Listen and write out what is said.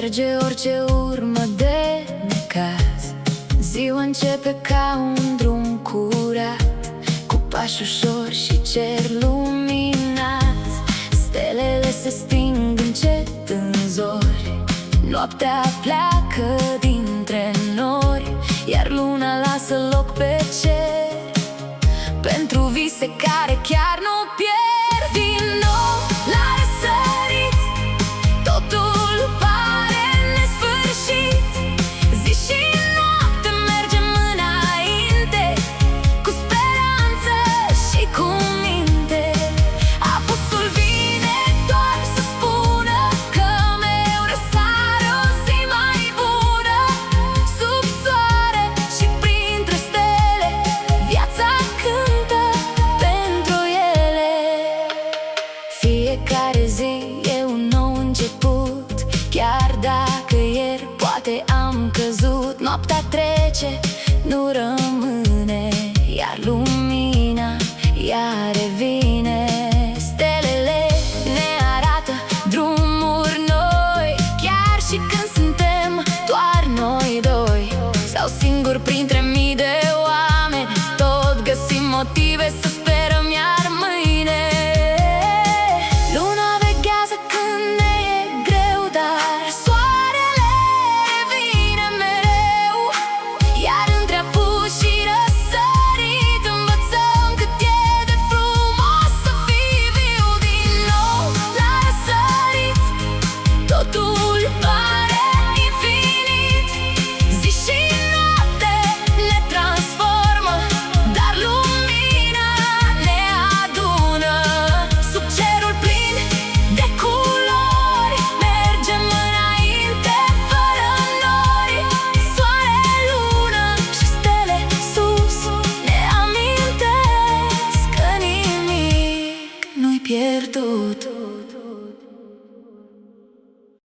Șterge orice urmă de necaz. Ziua începe ca un drum curat, cu pași ușor și cer luminat. Stelele se sting încet în zori, noaptea pleacă dintre nori, iar luna lasă loc pe cer pentru vise care chiar nu pierd. Din nou la răsărit totul pare nesfârșit. Zi și noapte mergem înainte, cu speranță și cu minte. Apusul vine doar să spună că mereu răsare o zi mai bună. Sub soare și printre stele, viața cântă pentru ele. Fiecare zi e un nou început, chiar dacă ieri poate am căzut. Noaptea trece, nu rămâne